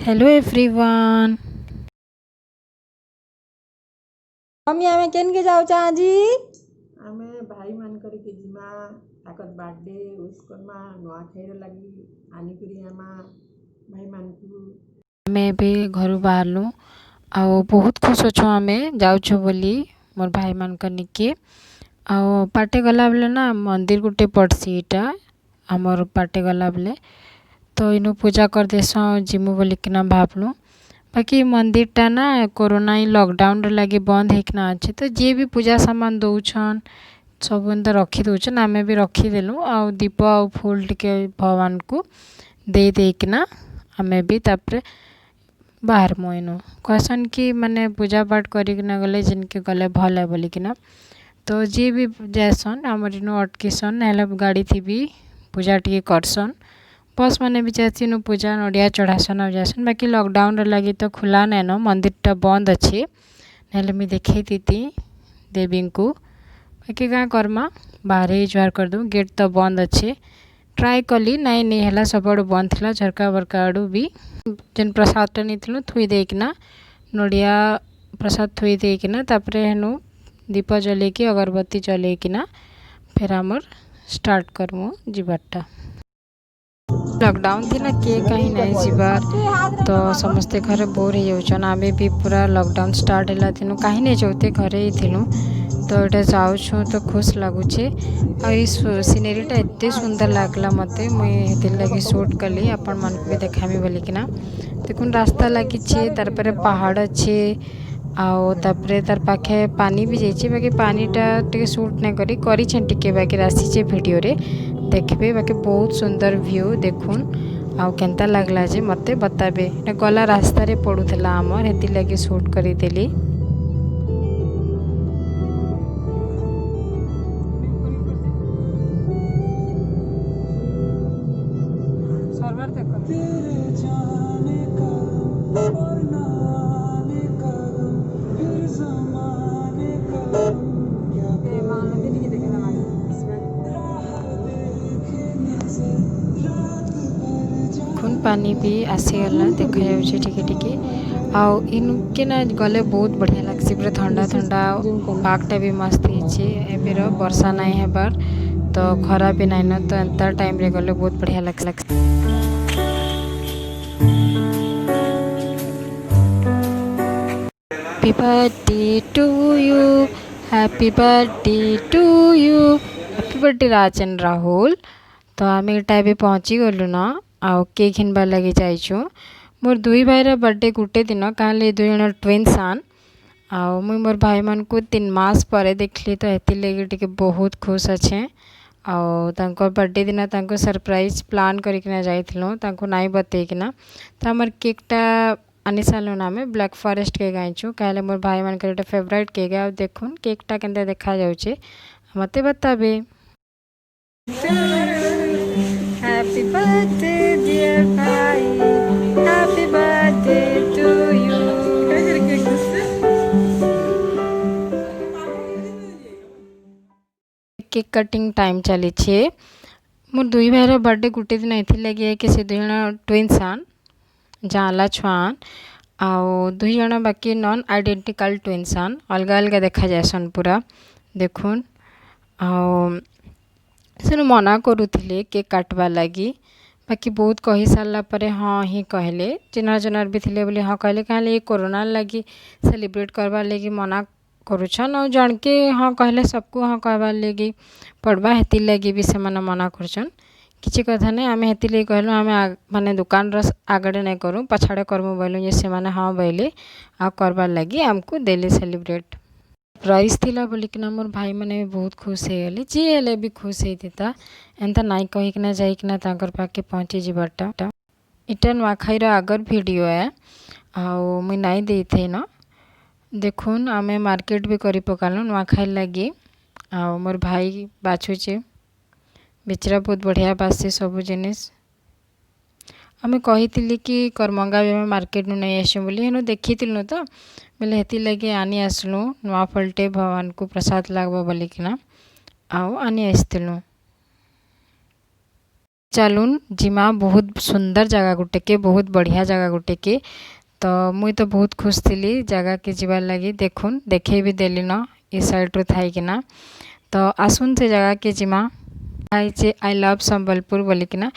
Hello everyone. Mummy आमे केन के जाऊ जी आमे भाई मान के जिमा ताकर बर्थडे विश करमा नुआ खाइर लगी आनी करी आमा भाई मान को आमे भी घर बाहरलु आउ बहुत खुश अच्छु आमे जाउछु बोली मोर भाई मान निके आउ पाटे गला बेले ना मंदिर गुटे पड़सी इटा हमर पाटे गला बेले तो इनु पूजा कर देसो जिमु बोली किना भाबलु। बाकी मंदिरटा ना कोरोना लॉकडाउन लगे बंद होना अच्छे तो जी भी पूजा सामान दौन सब एंता रखी दौन आमे भी रखीदेलु आउ दीप आउ फूल टिके भगवान को दे देकिना आमे भी तापर बाहर मुइनु कहसन कि माने पूजा पाठ करिकिना गले जिनके गले भल है बोलिकिना तो जी भी जासन आमर इनु अटकीसन ना गाड़ी थी भी पूजा टिके करसन बस मैंने भी जाती पूजा नड़िया चढ़ासन आ जासन। बाकी लॉकडाउन लगी तो खुला नहीं न मंदिरटा बंद अच्छे ना मुझे देखी थी देवी को बाकी क्या करमा बाहर ही जुआर कर दूँ गेट तो बंद अच्छे ट्राए कली नाई नहीं है सब आड़ बंद थी झरका बरका आड़ू भी जेन प्रसादटा नहीं थुई देकिना नड़िया प्रसाद थुई देकिना तापरे हेनु दीप जलेकी अगरबत्ती जलेकिना फिर आमर स्टार्ट करमु जीवारटा। लॉकडाउन थी ना किए कहीं नहीं जीवार तो समस्ते घरे बोर हो जाउछन आमे भी पूरा लॉकडाउन स्टार्ट है दिनु कहीं नहीं जाते घरे ही थिलु तो ये जाऊँ तो खुश लगुचे आ सीनेरीटा एते सुंदर लगला मते मुझे लगी शूट कली आपण मन को भी देखामी बोलिकिना देखुन रास्ता लगी तार पर पहाड़ अच्छे आउ तापरे तार पाखे पानी भी जाइए बाकी पानीटा टे शूट नहीं करी टिके बाकी आसीचे वीडियो रे देखबे बाकी बहुत सुंदर व्यू देखुन आउ केंता लगला जे मते बताबे गला रास्ता रे पड़ुथला हमर हेती लगी शूट करी देली। पानी भी आसीगला देखा जाऊे टिके टिके आउ इनके ना गले बहुत बढ़िया लगसी पूरा ठंडा ठंडा पागटा भी मस्त होर वर्षा नहीं हेबार तो खरा भी नहीं न तो एंता टाइम रे गले बहुत बढ़िया लग happy birthday to you happy birthday to you happy birthday Rajan Rahul तो आम एटा भी पहुँची गलु ना आउ केक घिनबार लगे जाइछु मोर दुई भाईर बर्थडे गुटे दिन कहले दुई जन ट्विन्स आन आउ मुई मोर भाई मान को 3 मास पर देखली तो हेती लगे टिके बहुत खुश अच्छे आउ तांको बर्थडे दिन तांको सरप्राइज प्लान करिकिना जाइथिलु तांको नाई बतेकिना तो हमर केकटा आनी सारलु ना आमे ब्लैक फॉरेस्ट केक आइछु कहले मोर भाई मान के फेवरेट केक है देखुन केकटा केनता देखा जाउचे मते बताबे। Happy birthday dear bhai, happy birthday to you. Cake cutting time चली छे मोर दुई भाईर बर्थडे गुटे दिन एथि लगे कि से दुई जन ट्विन्स आन जाला छुआन आउ दुई जन बाकी नॉन आइडेंटिकल ट्विन्स आन अलग अलग देखा जासन पूरा देखुन आउ से मना करुले केक काटवा लगी बाकी बहुत कही सारा पर हाँ ही कहले चिन्हर चिन्हर भी थे बोले हाँ कहले कहले ये कोरोना लगी सेलिब्रेट करवार लगी मना करुछन और जन के हाँ कहले सबको हाँ कहवार लगी पड़वा हेती लगी भी से मना करुछन किसी कथा नहीं आम हेती लगी कहलु आम माने दुकान रस आगड़े नहीं करूँ पछाड़े करमु बोलूँ जे से माने हाँ बोले आ करवार लगी आमको देले सेलिब्रेट प्राइज थिला बोलिकिना मोर भाई मैंने भी बहुत खुश हो गली जी हेले भी खुश होता एंता नाई कहीकिना जाइकिना तांकर पाखे पहुँची जीवारटा इटा नुआखाईर आगर वीडियो है आउ मुई नाई देथे न देखुन आमे मार्केट भी करी पकालु नुआखाई लगी आउ मोर भाई बाछुचे बेचरा बहुत बढ़िया बासे सबू जिनिस आमे कही कि करमंगा भी मार्केट नु नहीं आसु बोली हेनु देखी तो बोले हेती लगे आनी आसलु नुआ फलटे भगवान को प्रसाद लागबा बोलिकिना आउ आनी आसलु। चलून जिमा बहुत सुंदर जगह गुटे के बहुत बढ़िया जगह गुटे के तो मुई तो बहुत खुश थी जगह के जीवार लगी देखुन देखे भी देली न ई साइड रू थाई किना तो आसुन से जगह के जिमा खाइचे I love Sambalpur बोलिकिना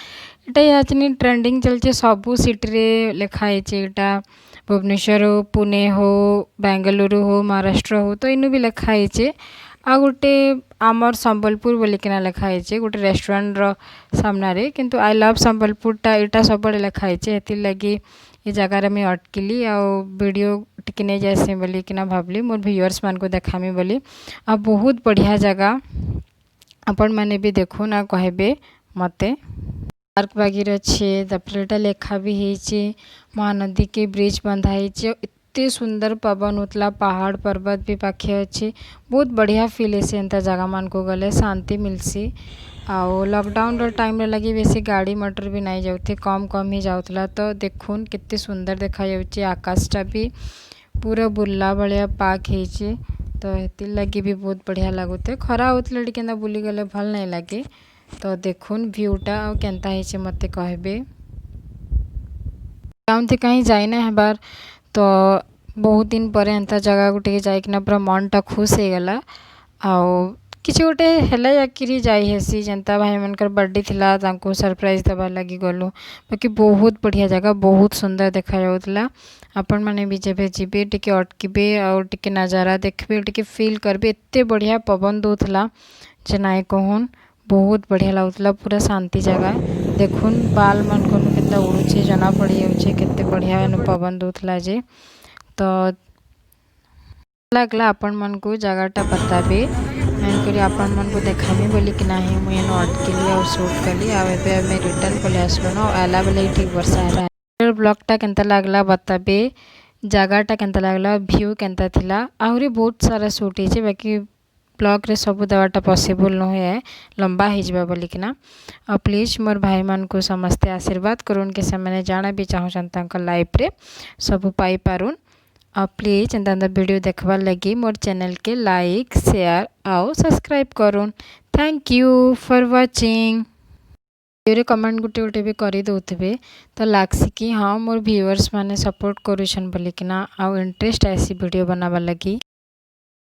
Etah याचनी trending चलचे सबू सिटी रे लिखाई एटा भुवनेश्वर हो पुणे हो बेंगलुरु हो महाराष्ट्र हो तो इनु भी लिखाई आ गोटे आमर संबलपुर बोलिकिना लिखाई गोटे रेस्टोरेंट रो सामना रे किंतु आई लव संबलपुर टा एटा सब लिखाई हेतिर लगी ये जगार मुझे अटकिली आ वीडियो टिके नहीं जाए बोलिकिना भावली मोर व्यूअर्स मान को देखामी बोली आ बहुत बढ़िया जगह आपण मैंने भी देखो ना कहबे मते पार्क वगैर अच्छे तपरेटा लेखा भी है महानदी के ब्रिज बंधा एते सुंदर पवन उतला पहाड़ पर्वत भी पाखे अच्छे बहुत बढ़िया फील है एंता जगह मान को गले शांति मिलसी आउ लॉकडाउन रो टाइम रे लगी बेसी गाड़ी मोटर भी नहीं जाउथे कम कम ही जाउतला तो देखुन कितने सुंदर देखा जाउचे आकाशटा भी पूरा बुल्ला भलिया पाक है तो हेतिर लगी भी बहुत बढ़िया लगुते खरा होतले केना बुली गले भल नहीं लगे तो देखुन व्यूटा आ केनता है मते कहबे टाउन थी कहीं जाई ना हबार तो बहुत दिन पर एंता जगह गुटे जाइकिना पूरा मनटा खुश हो गला आओ किसी गोटे हेला जाकि जाई हेसी जनता भाई मनकर बर्थडे थिला तांको सरप्राइज देवार लगी गलु बाकी बहुत बढ़िया जगह बहुत सुंदर देखा जाउतला आपण माने भी जेबे जीबे टिके अटकिबे और टिके नजारा देखबे टिके फील करबे एते बढ़िया पवन दोथला जे नाय कहून बहुत बढ़िया लगुतला पूरा शांति जगह देखुन बाल मन को केता उड़ुचे जना पड़ी जाउचे केते बढ़िया पवन दोथला जे तो लगला आपण मन को जगहटा बताबे मैं करी आपण मन को देखामी बोली कि नहीं मुझे अटकिली और शूट कली आवे रिटर्न पले आसलो ना आला बेले ठीक वर्षा है ब्लॉगटा केनता लागला बताबे जगहटा केनता लागला व्यू केनता थिला आहरी बहुत सारा शूट है बाकी ब्लॉग रे सब देवाटा पॉसिबल न है लंबा हो जाबा बोलिकिना और प्लीज मोर भाई मान को समस्ते आशीर्वाद करूँ कि से मैंने जाना भी चाहूँ लाइफ रे सब पाई पारुन और प्लीज एंता वीडियो देखबार लगी मोर चैनल के लाइक शेयर और सब्सक्राइब करूँ thank you for watching video comment गुटे गुटे भी कर दौथे तो लागसी कि हाँ मोर व्यूअर्स माने सपोर्ट करूछन बोलिकिना आउ इंटरेस्ट आसी वीडियो बनावा लगी।